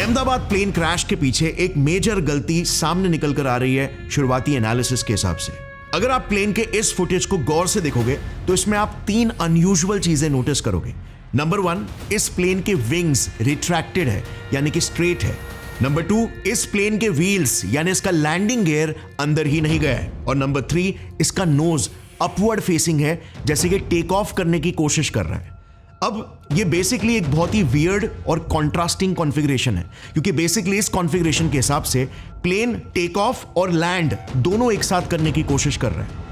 Ahmedabad plane crash के पीछे एक मेजर गलती सामने निकल कर आ रही है शुरुआती एनालिसिस के हिसाब से। अगर आप प्लेन के इस फुटेज को गौर से देखोगे तो इसमें आप 3 अनयूजुअल चीजें नोटिस करोगे। नंबर 1, इस प्लेन के विंग्स रिट्रैक्टेड है यानी कि स्ट्रेट है। नंबर 2, इस प्लेन के व्हील्स यानी इसका लैंडिंग गियर अंदर ही नहीं गया है। और नंबर 3, इसका नोज अपवर्ड फेसिंग है जैसे कि टेक ऑफ करने की कोशिश कर रहा है। अब ये बेसिकली एक बहुत ही वियर्ड और कॉन्ट्रास्टिंग कॉन्फ़िगरेशन है, क्योंकि बेसिकली इस कॉन्फ़िगरेशन के हिसाब से प्लेन टेक ऑफ और लैंड दोनों एक साथ करने की कोशिश कर रहा है।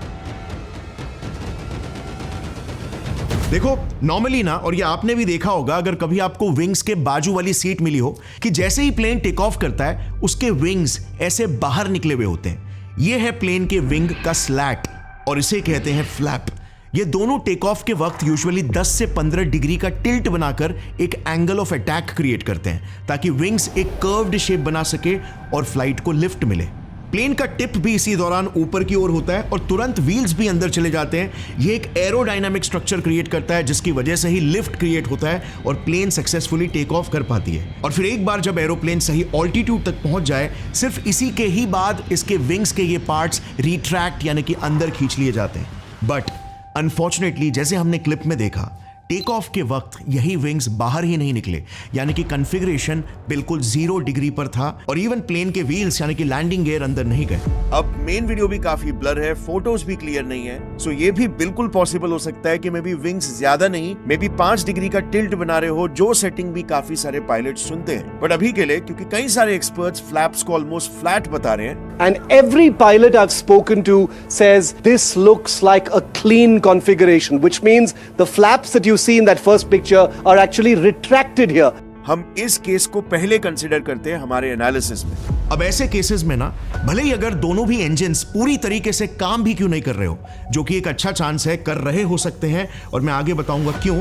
देखो नॉर्मली ना, और ये आपने भी देखा होगा अगर कभी आपको विंग्स के बाजू वाली सीट मिली हो, कि जैसे ही प्लेन टेक ऑफ करता है उसके विंग्स ऐसे बाहर निकले हुए होते हैं। ये है प्लेन के विंग का स्लैट और इसे कहते हैं फ्लैप। ये दोनों टेक ऑफ के वक्त यूजुअली 10 से 15 डिग्री का टिल्ट बनाकर एक एंगल ऑफ अटैक क्रिएट करते हैं ताकि विंग्स एक कर्व्ड शेप बना सके और फ्लाइट को लिफ्ट मिले। प्लेन का टिप भी इसी दौरान ऊपर की ओर होता है और तुरंत व्हील्स भी अंदर चले जाते हैं। ये एक एरोडायनामिक स्ट्रक्चर क्रिएट करता है जिसकी वजह से ही लिफ्ट क्रिएट होता है और प्लेन सक्सेसफुली टेक ऑफ कर पाती है। और फिर एक बार जब एरोप्लेन सही ऑल्टीट्यूड तक पहुंच जाए, सिर्फ इसी के ही बाद इसके विंग्स के ये पार्ट्स रिट्रैक्ट यानी कि अंदर खींच लिए जाते हैं। बट अनफॉर्चुनेटली जैसे हमने क्लिप में देखा, टेक ऑफ के वक्त यही विंग्स बाहर ही नहीं निकले, यानी कि कॉन्फ़िगरेशन बिल्कुल 0 डिग्री पर था और इवन प्लेन के व्हील्स यानी कि लैंडिंग गियर अंदर नहीं गए। अब मेन वीडियो भी काफी ब्लर है, फोटोज भी क्लियर नहीं है, सो ये भी बिल्कुल पॉसिबल हो सकता है कि मे बी विंग्स ज्यादा नहीं, मे बी 5 डिग्री का टिल्ट बना रहे हो, जो सेटिंग भी काफी सारे पायलट्स चुनते हैं। बट अभी के लिए क्योंकि कई सारे एक्सपर्ट्स फ्लैप्स को ऑलमोस्ट फ्लैट बता रहे हैं, and every pilot I've spoken to says this looks like a clean configuration, which means the flaps that you see in that first picture are actually retracted here. हम इस case को पहले consider करते हैं हमारे एनालिसिस में। अब ऐसे केसेस में ना, भले ही अगर दोनों भी इंजन्स पूरी तरीके से काम भी क्यों नहीं कर रहे हो, जो कि एक अच्छा चांस है कर रहे हो सकते हैं और मैं आगे बताऊंगा क्यों,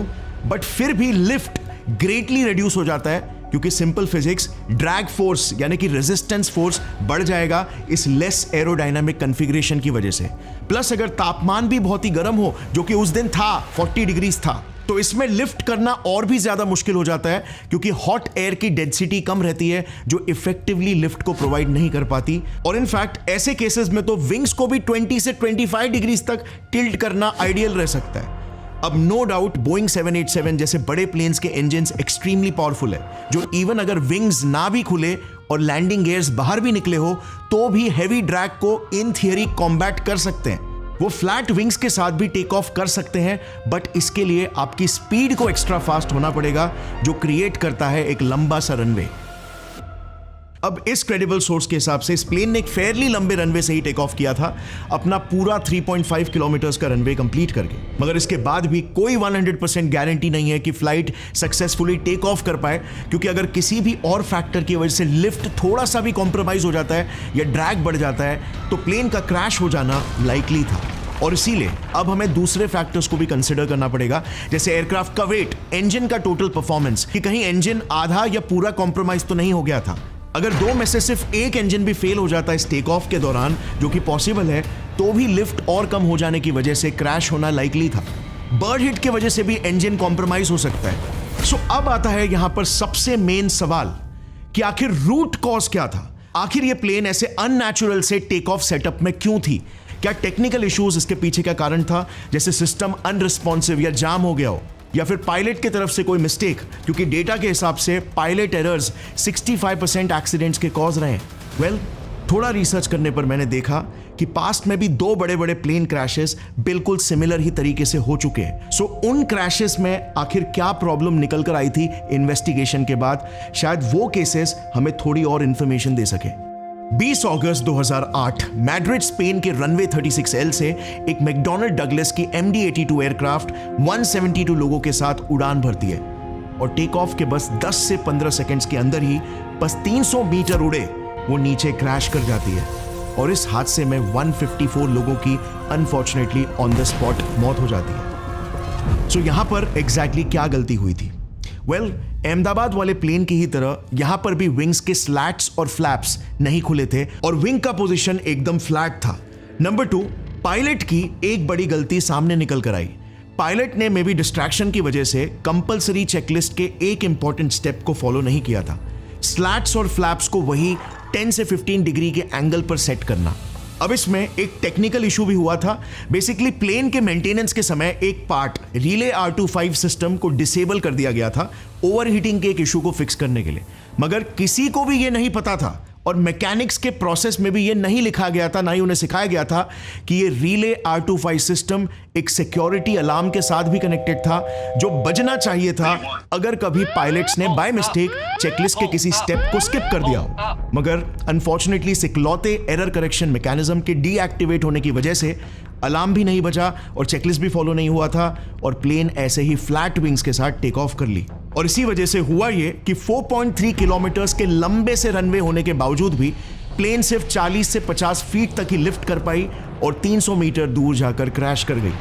बट फिर भी लिफ्ट ग्रेटली रिड्यूस हो जाता है क्योंकि सिंपल फिजिक्स, ड्रैग फोर्स यानी कि रेजिस्टेंस फोर्स बढ़ जाएगा इस लेस एरोडायनामिक कॉन्फ़िगरेशन की वजह से। प्लस अगर तापमान भी बहुत ही गर्म हो, जो कि उस दिन था 40 डिग्रीज था, तो इसमें लिफ्ट करना और भी ज्यादा मुश्किल हो जाता है क्योंकि हॉट एयर की डेंसिटी कम रहती है जो इफेक्टिवली लिफ्ट को प्रोवाइड नहीं कर पाती। और इनफैक्ट ऐसे केसेस में तो विंग्स को भी 20 से 25 डिग्रीज तक टिल्ट करना आइडियल रह सकता है। अब नो डाउट बोइंग 787 जैसे बड़े प्लेन्स के इंजन्स एक्सट्रीमली पावरफुल है, जो इवन अगर विंग्स ना भी खुले और लैंडिंग गियर्स बाहर भी निकले हो तो भी हैवी ड्रैग को इन थियरी कॉम्बैट कर सकते हैं। वो फ्लैट विंग्स के साथ भी टेक ऑफ कर सकते हैं, बट इसके लिए आपकी स्पीड को एक्स्ट्रा फास्ट होना पड़ेगा, जो क्रिएट करता है एक लंबा सा रनवे। अब इस क्रेडिबल सोर्स के हिसाब से इस प्लेन ने एक फेयरली लंबे रनवे से ही टेक ऑफ किया था, अपना पूरा 3.5 किलोमीटर्स का रनवे कंप्लीट करके। मगर इसके बाद भी कोई 100% गारंटी नहीं है कि फ्लाइट सक्सेसफुली टेक ऑफ कर पाए, क्योंकि अगर किसी भी और फैक्टर की वजह से लिफ्ट थोड़ा सा भी कॉम्प्रोमाइज हो जाता है या ड्रैग बढ़ जाता है तो प्लेन का क्रैश हो जाना लाइकली था। और इसीलिए अब हमें दूसरे फैक्टर्स को भी कंसिडर करना पड़ेगा, जैसे एयरक्राफ्ट का वेट, इंजन का टोटल परफॉर्मेंस, कि कहीं इंजन आधा या पूरा कॉम्प्रोमाइज तो नहीं हो गया था। अगर 2 में से सिर्फ एक इंजन भी फेल हो जाता है इस टेक ऑफ के दौरान, जो कि पॉसिबल है, तो भी लिफ्ट और कम हो जाने की वजह से क्रैश होना लाइकली था। बर्ड हिट की वजह से भी इंजन कॉम्प्रोमाइज हो सकता है। सो अब आता है यहां पर सबसे मेन सवाल कि आखिर रूट कॉज क्या था? आखिर ये प्लेन ऐसे अननेचुरल से टेक ऑफ सेटअप में क्यों थी? क्या टेक्निकल इश्यूज इसके पीछे का कारण था, जैसे सिस्टम अनरिस्पॉन्सिव या जाम हो गया हो, या फिर पायलट की तरफ से कोई मिस्टेक? क्योंकि डेटा के हिसाब से पायलट एरर्स 65% एक्सीडेंट्स के कॉज रहे हैं। वेल, थोड़ा रिसर्च करने पर मैंने देखा कि पास्ट में भी 2 बड़े बड़े प्लेन क्रैशेस बिल्कुल सिमिलर ही तरीके से हो चुके हैं। सो उन क्रैशेस में आखिर क्या प्रॉब्लम निकल कर आई थी इन्वेस्टिगेशन के बाद, शायद वो केसेस हमें थोड़ी और इंफॉर्मेशन दे सके। 20 अगस्त 2008 मैड्रिड स्पेन के रनवे 36L से एक मैकडॉनल्ड डगलस की MD-82 एयरक्राफ्ट 172 लोगों के साथ उड़ान भरती है और टेक ऑफ के बस 10 से 15 सेकंड्स के अंदर ही बस 300 मीटर उड़े वो नीचे क्रैश कर जाती है और इस हादसे में 154 लोगों की अनफॉर्चुनेटली ऑन द स्पॉट मौत हो जाती है। सो यहां पर एग्जैक्टली क्या गलती हुई थी? वेल, अहमदाबाद वाले प्लेन की ही तरह यहां पर भी विंग्स के स्लैट्स और फ्लैप्स नहीं खुले थे और विंग का पोजीशन एकदम फ्लैट था। नंबर 2, पायलट की एक बड़ी गलती सामने निकल कर आई। पायलट ने मे बी डिस्ट्रैक्शन की वजह से कंपलसरी चेकलिस्ट के एक इंपॉर्टेंट स्टेप को फॉलो नहीं किया था स्लैट्स और फ्लैप्स को वही 10 से 15 डिग्री के एंगल पर सेट करना। अब इसमें एक टेक्निकल इशू भी हुआ था। बेसिकली प्लेन के मेंटेनेंस के समय एक पार्ट रिले R25 सिस्टम को डिसेबल कर दिया गया था ओवरहीटिंग के एक इशू को फिक्स करने के लिए, मगर किसी को भी यह नहीं पता था और मैकेनिक्स के प्रोसेस में भी ये नहीं लिखा गया था, ना ही उन्हें सिखाया गया था कि ये रिले R25 सिस्टम एक सिक्योरिटी अलार्म के साथ भी कनेक्टेड था जो बजना चाहिए था अगर कभी पायलट्स ने बाय मिस्टेक चेकलिस्ट के किसी स्टेप को स्किप कर दिया हो। मगर अनफॉर्चुनेटली इकलौते एरर करेक्शन मैकेनिज्म के डीएक्टिवेट होने की वजह से अलार्म भी नहीं बजा और चेकलिस्ट भी फॉलो नहीं हुआ था और प्लेन ऐसे ही फ्लैट विंग्स के साथ टेक ऑफ कर ली। और इसी वजह से हुआ ये कि 4.3 किलोमीटर्स के लंबे से रनवे होने के बावजूद भी प्लेन सिर्फ 40 से 50 फीट तक ही लिफ्ट कर पाई और 300 मीटर दूर जाकर क्रैश कर गई।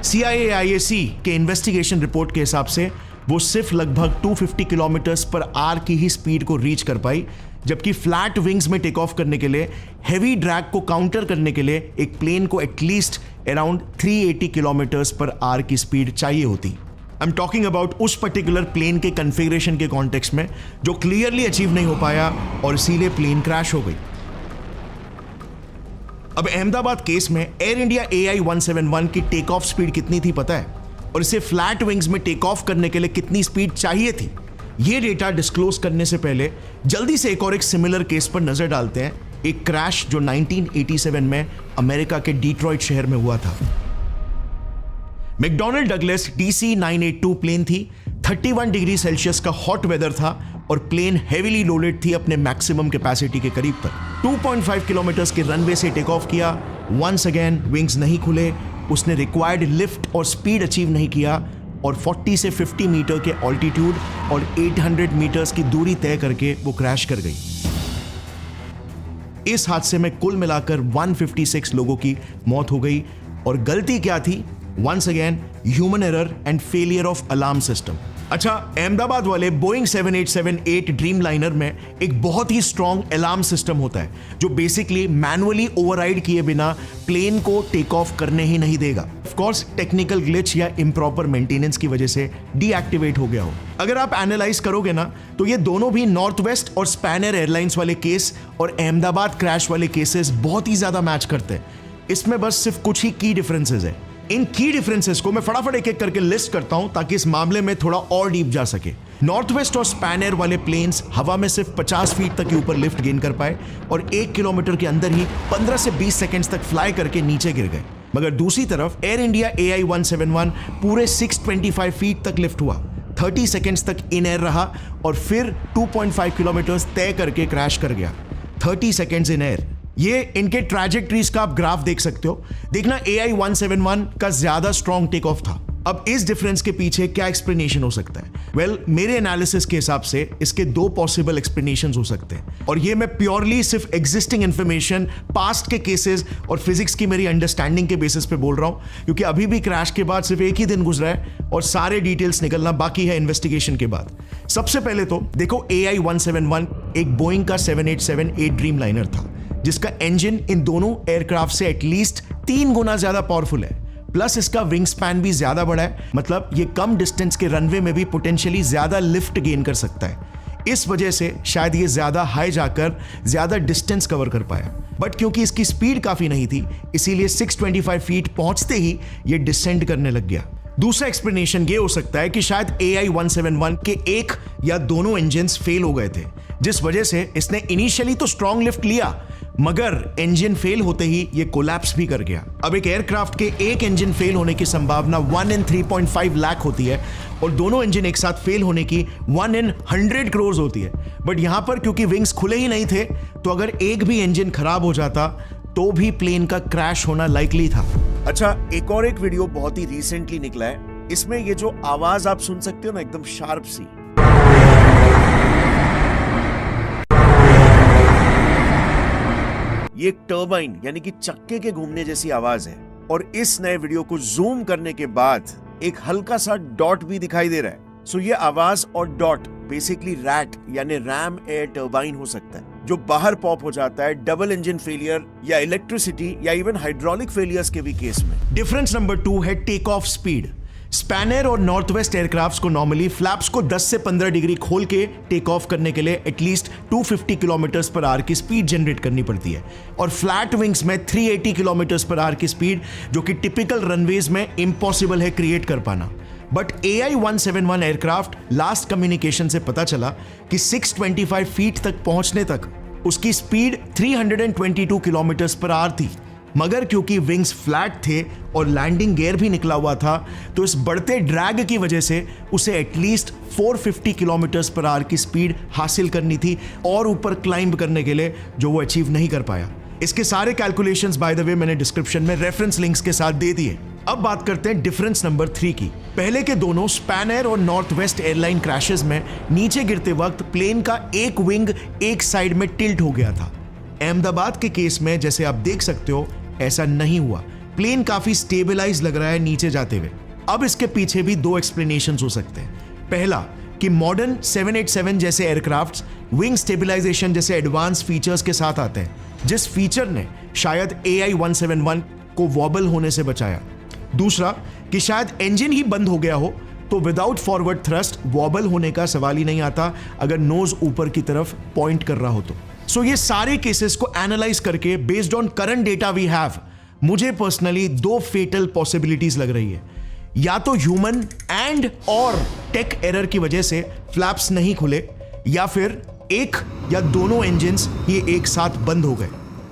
CIA-IAC के इन्वेस्टिगेशन रिपोर्ट के हिसाब से वो सिर्फ लगभग 250 किलोमीटर्स पर आवर की ही स्पीड को रीच कर पाई, जबकि फ्लैट विंग्स में टेक ऑफ करने के लिए हेवी ड्रैग को काउंटर करने के लिए एक प्लेन को at least around 380 kilometres per hour की स्पीड चाहिए होती। आई एम टॉकिंग अबाउट उस पर्टिकुलर प्लेन के कॉन्फ़िगरेशन के कॉन्टेक्स्ट में जो क्लियरली अचीव नहीं हो पाया और इसीलिए प्लेन क्रैश हो गई। अब अहमदाबाद केस में एयर इंडिया AI-171 की टेक ऑफ स्पीड कितनी थी पता है, और इसे फ्लैट विंग्स में टेक ऑफ करने के लिए कितनी स्पीड चाहिए थी? ये डेटा डिस्क्लोज करने से पहले जल्दी से एक सिमिलर केस पर नजर डालते हैं, एक क्रैश जो 1987 में अमेरिका के डिट्रॉइट शहर में हुआ था। मैकडॉनल्ड डगलस DC-982 प्लेन थी। 31 डिग्री सेल्सियस का हॉट वेदर था और प्लेन हेवीली लोडेड थी अपने मैक्सिमम कैपेसिटी के करीब तक। 2.5 किलोमीटर्स के रनवे से टेक ऑफ किया। वंस अगेन विंग्स नहीं खुले, उसने रिक्वायर्ड लिफ्ट और स्पीड अचीव नहीं किया और 40 से 50 मीटर के ऑल्टीट्यूड और 800 मीटर्स की दूरी तय करके वो क्रैश कर गई। इस हादसे में कुल मिलाकर 156 लोगों की मौत हो गई और गलती क्या थी? Once again human error and failure of alarm system. अच्छा, अहमदाबाद वाले बोइंग 7878 ड्रीमलाइनर में एक बहुत ही स्ट्रॉन्ग अलार्म सिस्टम होता है जो बेसिकली मैनुअली ओवरराइड किए बिना प्लेन को टेक ऑफ करने ही नहीं देगा। ऑफ कोर्स टेक्निकल ग्लिच या इम्प्रॉपर मेंटेनेंस की वजह से डीएक्टिवेट हो गया हो। अगर आप एनालाइज करोगे ना तो ये दोनों भी नॉर्थ वेस्ट और स्पैनर एयरलाइंस वाले केस और अहमदाबाद क्रैश वाले केसेस बहुत ही ज्यादा मैच करते हैं। इसमें बस सिर्फ कुछ ही की डिफरेंसेस है। इन की डिफरेंसेस को मैं फटाफट एक एक करके लिस्ट करता हूं ताकि इस मामले में थोड़ा और डीप जा सके। नॉर्थ वेस्ट और स्पैनर वाले प्लेन्स हवा में सिर्फ 50 फीट तक के ऊपर लिफ्ट गेन कर पाए और 1 किलोमीटर के अंदर ही 15 से 20 सेकंड्स तक फ्लाई करके नीचे गिर गए। मगर दूसरी तरफ एयर इंडिया AI-171 पूरे 625 फीट तक लिफ्ट हुआ, 30 सेकंड्स तक इन एयर रहा और फिर 2.5 किलोमीटर तय करके क्रैश कर गया। 30 सेकंड्स इन एयर। ये इनके ट्रैजेक्टरीज का आप ग्राफ देख सकते हो। देखना AI-171 का ज्यादा स्ट्रॉन्ग टेक ऑफ था। अब इस डिफरेंस के पीछे क्या एक्सप्लेनेशन हो सकता है? वेल, मेरे एनालिसिस के हिसाब से इसके 2 पॉसिबल एक्सप्लेनेशंस हो सकते हैं और ये मैं प्योरली सिर्फ एग्जिस्टिंग इंफॉर्मेशन, पास्ट के केसेस और फिजिक्स की मेरी अंडरस्टैंडिंग के बेसिस पे बोल रहा हूं, क्योंकि अभी भी क्रैश के बाद सिर्फ एक ही दिन गुजरा है और सारे डिटेल्स निकलना बाकी है इन्वेस्टिगेशन के बाद। सबसे पहले तो देखो, AI-171 एक बोइंग का 7878 ड्रीमलाइनर था जिसका इंजन इन दोनों एयरक्राफ्ट से एटलीस्ट 3 गुना ज्यादा पावरफुल है, प्लस इसका विंग स्पैन भी ज्यादा बड़ा है। मतलब ये कम डिस्टेंस के रनवे में भी पोटेंशियली ज्यादा लिफ्ट गेन कर सकता है। इस वजह से शायद ये ज्यादा हाई जाकर ज्यादा डिस्टेंस कवर कर पाया, बट क्योंकि इसकी स्पीड काफी नहीं थी इसीलिए 625 फीट पहुंचते ही ये डिसेंड करने लग गया। दूसरा एक्सप्लेनेशन ये हो सकता है कि शायद AI-171 के एक या दोनों इंजन्स फेल हो गए थे, जिस वजह से इसने इनिशियली तो स्ट्रॉन्ग लिफ्ट लिया मगर इंजन फेल होते ही ये कोलैप्स भी कर गया। अब एक एयरक्राफ्ट के एक इंजन फेल होने की संभावना 1 in 3.5 लाख होती है और दोनों इंजन एक साथ फेल होने की 1 in 100 करोड़ होती है। बट यहां पर क्योंकि विंग्स खुले ही नहीं थे तो अगर एक भी इंजन खराब हो जाता तो भी प्लेन का क्रैश होना लाइकली था। अच्छा, एक और एक वीडियो बहुत ही रिसेंटली निकला है। इसमें ये जो आवाज आप सुन सकते हो ना, एकदम शार्प सी, ये एक टर्बाइन यानी कि चक्के के घूमने जैसी आवाज है और इस नए वीडियो को जूम करने के बाद एक हल्का सा डॉट भी दिखाई दे रहा है। सो ये आवाज और डॉट बेसिकली रैट यानी रैम एयर टर्बाइन हो सकता है जो बाहर पॉप हो जाता है डबल इंजन फेलियर या इलेक्ट्रिसिटी या इवन हाइड्रोलिक फेलियर्स के भी केस में। डिफरेंस नंबर 2 है टेक ऑफ स्पीड। स्पैनर और नॉर्थ वेस्ट एयरक्राफ्ट्स को नॉर्मली फ्लैप्स को 10 से 15 डिग्री खोल के टेक ऑफ करने के लिए एटलीस्ट 250 किलोमीटर पर आवर की स्पीड जनरेट करनी पड़ती है, और फ्लैट विंग्स में 380 किलोमीटर पर आवर की स्पीड, जो कि टिपिकल रनवेज में इम्पॉसिबल है क्रिएट कर पाना। But AI-171 aircraft last communication से पता चला कि 625 फीट तक पहुंचने तक उसकी स्पीड 322 किलोमीटर पर आवर थी, मगर क्योंकि विंग्स फ्लैट थे और लैंडिंग गियर भी निकला हुआ था, तो इस बढ़ते ड्रैग की वजह से उसे एटलीस्ट 450 किलोमीटर पर आवर की स्पीड हासिल करनी थी और ऊपर क्लाइंब करने के लिए, जो वो अचीव नहीं कर पाया। इसके सारे कैलकुलेशंस बाय द वे मैंने डिस्क्रिप्शन में रेफरेंस लिंक्स के साथ दे दिए। अब बात करते हैं डिफरेंस नंबर 3 की। पहले के दोनों स्पैनर और नॉर्थ वेस्ट एयरलाइन क्रैशेस में नीचे गिरते वक्त प्लेन का एक विंग एक साइड में टिल्ट हो गया था। अहमदाबाद के केस में जैसे आप देख सकते हो ऐसा नहीं हुआ, प्लेन काफी स्टेबलाइज लग रहा है नीचे जाते हुए। अब इसके पीछे भी दो एक्सप्लेनेशंस हो सकते हैं। पहला कि मॉडर्न 787 जैसे एयरक्राफ्ट्स विंग स्टेबलाइजेशन जैसे एडवांस फीचर्स के साथ आते हैं, जिस फीचर ने शायद AI-171 को वॉबल होने से बचाया। दूसरा कि शायद इंजन ही बंद हो गया हो, तो विदाउट फॉरवर्ड थ्रस्ट वॉबल होने का सवाल ही नहीं आता अगर नोज ऊपर की तरफ पॉइंट कर रहा हो तो। सो ये सारे केसेस को एनालाइज करके based on current data we have, मुझे पर्सनली दो फेटल पॉसिबिलिटीज लग रही है। या तो ह्यूमन एंड और टेक एरर की वजह से फ्लैप्स नहीं खुले, या फिर एक या दोनों इंजन्स ये एक साथ बंद हो गए।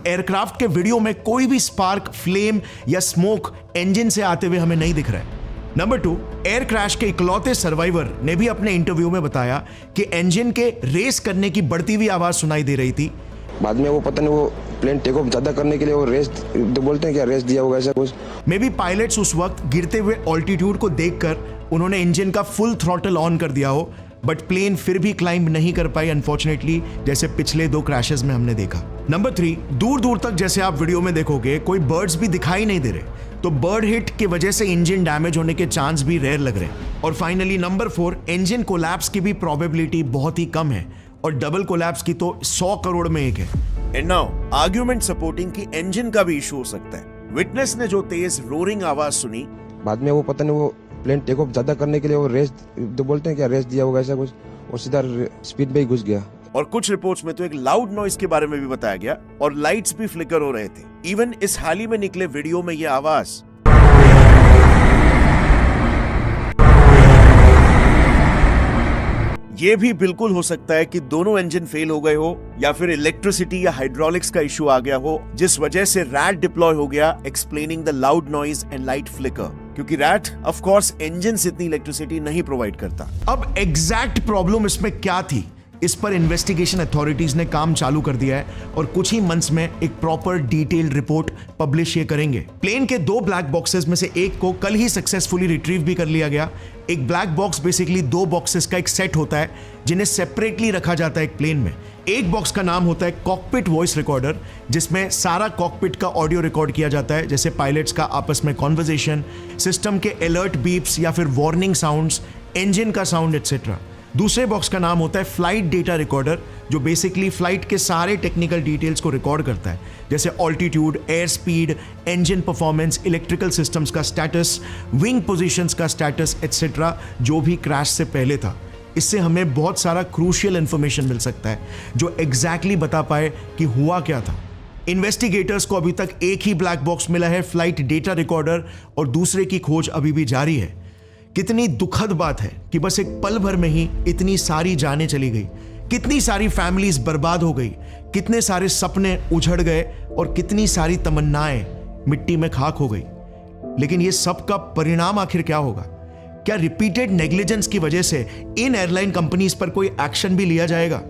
एयरक्राफ्ट के वीडियो में कोई भी स्पार्क, फ्लेम या स्मोक इंजन से आते हुए हमें नहीं दिख रहा है। नंबर 2, एयर क्रैश के इकलौते सर्वाइवर ने भी अपने इंटरव्यू में बताया कि इंजन के रेस करने की बढ़ती हुई आवाज सुनाई दे रही थी। बाद में वो पता नहीं वो प्लेन टेक ऑफ ज्यादा करने के लिए वो रेस तो बोलते हैं क्या रेस दिया होगा ऐसा कुछ। मे बी पायलट्स उस वक्त गिरते हुए ऑल्टीट्यूड को देखकर उन्होंने इंजन का फुल थ्रॉटल ऑन कर दिया हो, बट प्लेन फिर भी क्लाइंब नहीं कर पाई अनफॉर्चुनेटली, जैसे पिछले 2 क्रैशेस में हमने देखा। नंबर 3, दूर दूर तक जैसे आप वीडियो में देखोगे कोई बर्ड्स भी दिखाई नहीं दे रहे, तो बर्ड हिट की वजह से इंजन डैमेज होने के चांस भी रेयर लग रहे हैं। और फाइनली नंबर 4, इंजन कोलैप्स की भी प्रोबेबिलिटी बहुत ही कम है, और डबल कोलैप्स की तो 100 करोड़ में एक है। एंड नाउ आर्ग्यूमेंट सपोर्टिंग कि इंजन का भी इशू हो सकता है। विटनेस ने जो तेज रोरिंग आवाज सुनी, बाद में वो पता नहीं वो प्लेन टेक ऑफ ज्यादा करने के लिए वो रेस तो बोलते हैं क्या रेस दिया होगा ऐसा कुछ, और सीधा स्पीड में ही घुस गया। और कुछ रिपोर्ट्स में तो एक लाउड नॉइज के बारे में भी बताया गया, और लाइट्स भी फ्लिकर हो रहे थे। इवन इस हाल ही में निकले वीडियो में ये आवाज ये भी बिल्कुल हो सकता है कि दोनों इंजन फेल हो गए हो, या फिर इलेक्ट्रिसिटी या हाइड्रोलिक्स का इशू आ गया हो, जिस वजह से रैट डिप्लॉय हो गया, explaining the loud noise and light flicker. क्योंकि रैट ऑफ कोर्स इंजन से इतनी इलेक्ट्रिसिटी नहीं प्रोवाइड करता। अब एग्जैक्ट प्रॉब्लम इसमें क्या थी, इस पर इन्वेस्टिगेशन अथॉरिटीज ने काम चालू कर दिया है, और कुछ ही मंथ्स में एक प्रॉपर डिटेल्ड रिपोर्ट पब्लिश ये करेंगे। प्लेन के 2 ब्लैक बॉक्सेस में से एक को कल ही सक्सेसफुली रिट्रीव भी कर लिया गया। एक ब्लैक बॉक्स बेसिकली 2 बॉक्सेस का एक सेट होता है जिन्हें सेपरेटली रखा जाता है एक प्लेन में। एक बॉक्स का नाम होता है कॉकपिट वॉइस रिकॉर्डर, जिसमें सारा कॉकपिट का ऑडियो रिकॉर्ड किया जाता है, जैसे पायलट्स का आपस में कॉन्वर्सेशन, सिस्टम के अलर्ट बीप्स या फिर वार्निंग साउंड्स, इंजन का साउंड एटसेट्रा। दूसरे बॉक्स का नाम होता है फ्लाइट डेटा रिकॉर्डर, जो बेसिकली फ्लाइट के सारे टेक्निकल डिटेल्स को रिकॉर्ड करता है, जैसे altitude, air speed, engine performance, electrical systems का स्टेटस, विंग पोजीशंस का स्टेटस एटसेट्रा, जो भी क्रैश से पहले था। इससे हमें बहुत सारा क्रूशियल इंफॉर्मेशन मिल सकता है जो एग्जैक्टली बता पाए कि हुआ क्या था। इन्वेस्टिगेटर्स को अभी तक एक ही ब्लैक बॉक्स मिला है, फ्लाइट डेटा रिकॉर्डर, और दूसरे की खोज अभी भी जारी है। कितनी दुखद बात है कि बस एक पल भर में ही इतनी सारी जानें चली गई, कितनी सारी फैमिलीज बर्बाद हो गई, कितने सारे सपने उजड़ गए, और कितनी सारी तमन्नाएं मिट्टी में खाक हो गई। लेकिन ये सब का परिणाम आखिर क्या होगा? क्या रिपीटेड नेग्लिजेंस की वजह से इन एयरलाइन कंपनीज पर कोई एक्शन भी लिया जाएगा?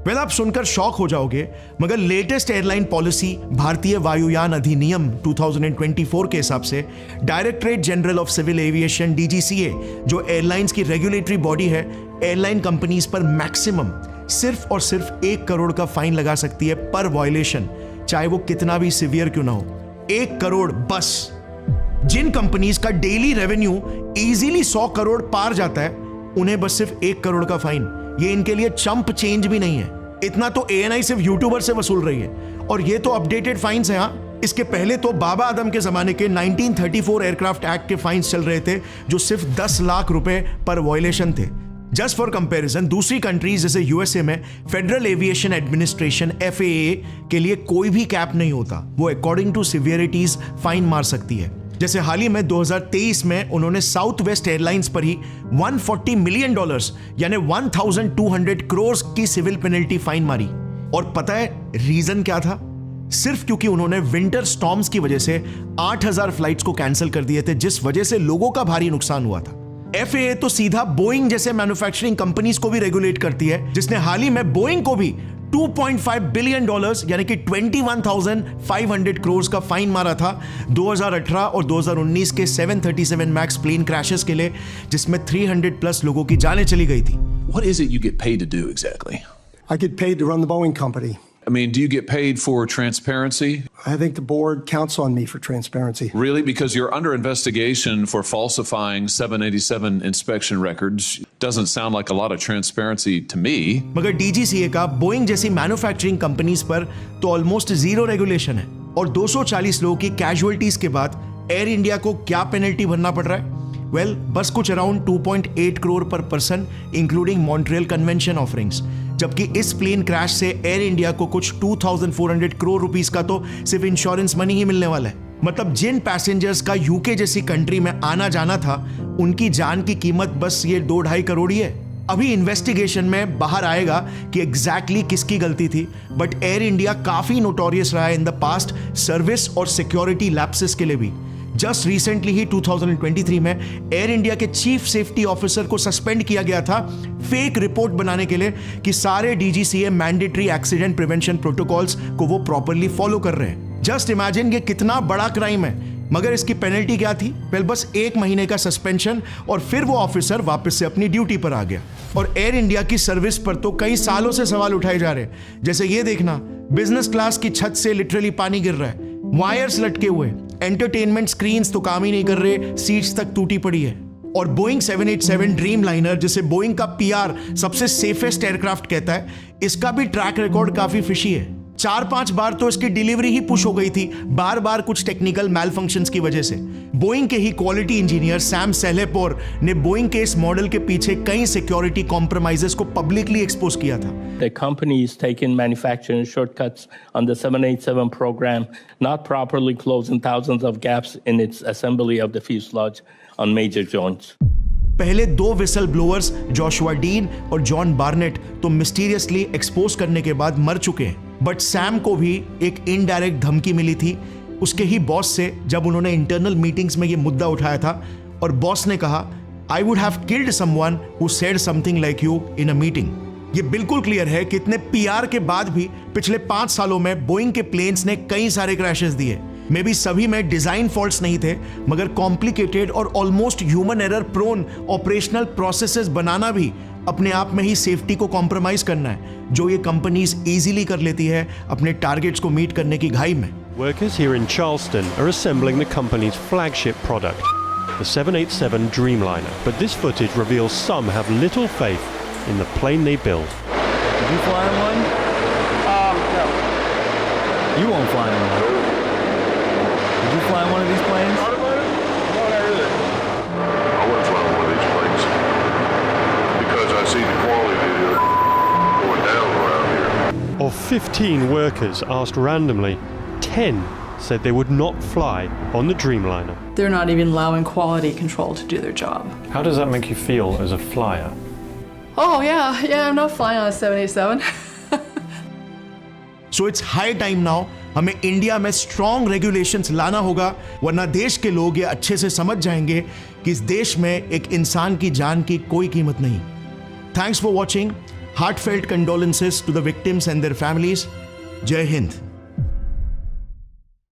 वेल, आप सुनकर शॉक हो जाओगे, मगर लेटेस्ट एयरलाइन पॉलिसी भारतीय वायुयान अधिनियम 2024 के हिसाब से Directorate General of Civil Aviation DGCA, जो एयरलाइंस की रेगुलेटरी बॉडी है, एयरलाइन कंपनीज पर मैक्सिमम सिर्फ और सिर्फ 1 करोड़ का फाइन लगा सकती है पर वायलेशन, चाहे वो कितना भी सिवियर क्यों ना हो। 1 करोड़ बस। जिन कंपनीज का डेली रेवेन्यू इजीली 100 करोड़ पार जाता है, उन्हें बस सिर्फ 1 करोड़ का फाइन। ये इनके लिए चंप चेंज भी नहीं है। इतना तो ANI सिर्फ यूट्यूबर से वसूल रही है, और ये तो अपडेटेड फाइन्स हैं। हाँ, इसके पहले तो बाबा आदम के जमाने के 1934 एयरक्राफ्ट एक्ट के फाइन्स चल रहे थे जो सिर्फ 10 लाख रुपए पर वायलेशन थे। जस्ट फॉर कंपैरिजन दूसरी कंट्रीज जैसे यूएसए में फेडरल एविएशन एडमिनिस्ट्रेशन FAA के लिए कोई भी कैप नहीं होता, वो अकॉर्डिंग टू सिवियरिटीज फाइन मार सकती है। जैसे हाल ही में 2023 में उन्होंने साउथ वेस्ट एयरलाइंस पर ही $140 मिलियन यानी 1200 करोड़ की सिविल पेनल्टी फाइन मारी। और पता है रीजन क्या था? सिर्फ क्योंकि उन्होंने विंटर स्टॉर्म्स की वजह से 8000 फ्लाइट्स को कैंसिल कर दिए थे, जिस वजह से लोगों का भारी नुकसान हुआ था। FAA तो सीधा बोइंग जैसे मैन्युफैक्चरिंग कंपनीज को भी रेगुलेट करती है, जिसने हाल ही में बोइंग को भी $2.5 बिलियन यानी कि 21,500 करोड़ का फाइन मारा था 2018 और 2019 के 737 मैक्स प्लेन क्रैशेस के लिए, जिसमें 300+ लोगों की जानें चली गई थी। What is it you get paid to do exactly? I get paid to run the Boeing company. I mean, do you get paid for transparency? I think the board counts on me for transparency. Really? Because you're under investigation for falsifying 787 inspection records. Doesn't sound like a lot of transparency to me. मगर DGCA का Boeing जैसी manufacturing companies पर तो almost zero regulation है, और 240 लोगों की casualties के बाद एयर इंडिया को क्या पेनल्टी भरना पड़ रहा है? वेल, बस कुछ अराउंड 2.8 करोड़ पर person including Montreal convention offerings, जबकि इस प्लेन क्रैश से एयर इंडिया को कुछ 2400 करोड़ रुपीस का तो सिर्फ इंश्योरेंस मनी ही मिलने वाला है। मतलब जिन पैसेंजर्स का यूके जैसी कंट्री में आना जाना था, उनकी जान की कीमत बस ये 2-2.5 करोड़ ही है। अभी इन्वेस्टिगेशन में बाहर आएगा कि एग्जैक्टली किसकी गलती थी, बट एयर इंडिया काफी नोटोरियस रहा है इन द पास्ट सर्विस और सिक्योरिटी लैप्सेस के लिए भी। जस्ट रिसेंटली ही 2023 में एयर इंडिया के चीफ सेफ्टी ऑफिसर को सस्पेंड किया गया था फेक रिपोर्ट बनाने के लिए कि सारे DGCA mandatory accident prevention protocols को वो प्रॉपरली फॉलो कर रहे हैं। जस्ट इमेजिन ये कितना बड़ा क्राइम है। मगर इसकी पेनल्टी क्या थी? वेल, बस 1 महीने का सस्पेंशन और फिर वो ऑफिसर वापस से अपनी ड्यूटी पर आ गया। और एयर इंडिया की सर्विस पर तो कई सालों से सवाल उठाए जा रहे हैं, जैसे ये देखना, बिजनेस क्लास की छत से लिटरली पानी गिर रहा है, वायर्स लटके हुए, एंटरटेनमेंट स्क्रीन्स तो काम ही नहीं कर रहे, सीट्स तक टूटी पड़ी है। और बोइंग 787 ड्रीम लाइनर, जिसे बोइंग का PR सबसे सेफेस्ट एयरक्राफ्ट कहता है, इसका भी ट्रैक रिकॉर्ड काफी फिशी है। 4-5 बार तो इसकी डिलीवरी ही पुश हो गई थी, बार बार कुछ टेक्निकल मैल फंक्शंस की वजह से। बोइंग के ही क्वालिटी इंजीनियर सैम सेलेपोर ने बोइंग के इस मॉडल के पीछे कई सिक्योरिटी कॉम्प्रोमाइजेस को पब्लिकली एक्सपोज किया था। The company is taking manufacturing shortcuts on the 787 program, not properly closing thousands of gaps in its assembly of the fuselage on major joints. पहले 2 विसल ब्लोअर्स जोशुआ डीन और John Barnett तो mysteriously expose करने के बाद मर चुके हैं, but Sam को भी एक इनडायरेक्ट धमकी मिली थी उसके ही बॉस से, जब उन्होंने इंटरनल मीटिंग्स में ये मुद्दा उठाया था और बॉस ने कहा, I would have killed someone who said something like you in a meeting. ये बिल्कुल क्लियर है कि इतने PR के बाद भी पिछले 5 सालों में बोइंग के प्लेन्स ने कई सारे क्रैशेस दिए। मे बी सभी में डिजाइन फॉल्ट्स नहीं थे, मगर कॉम्प्लिकेटेड और almost human error prone operational processes बनाना भी अपने आप में ही सेफ्टी को कॉम्प्रोमाइज करना है, जो ये कंपनीज इजीली कर लेती है अपने टारगेट्स को मीट करने की घाई में। Workers here in Charleston are assembling the company's flagship product, the 787 Dreamliner. But this footage reveals some have little faith in the plane they build. Did you fly in one? No. You won't fly in one. Did you fly in one of these planes? No, not really. I wouldn't fly one of these planes because I see the quality going down around here. Of 15 workers asked randomly, 10 said they would not fly on the Dreamliner. They're not even allowing quality control to do their job. How does that make you feel as a flyer? Oh, yeah, I'm not flying on a 787. So it's high time now, हमें India में strong regulations लाना होगा, वरना देश के लोग ये अच्छे से समझ जाएंगे कि इस देश में एक इंसान की जान की कोई कीमत नहीं। Thanks for watching. Heartfelt condolences to the victims and their families. जय हिंद।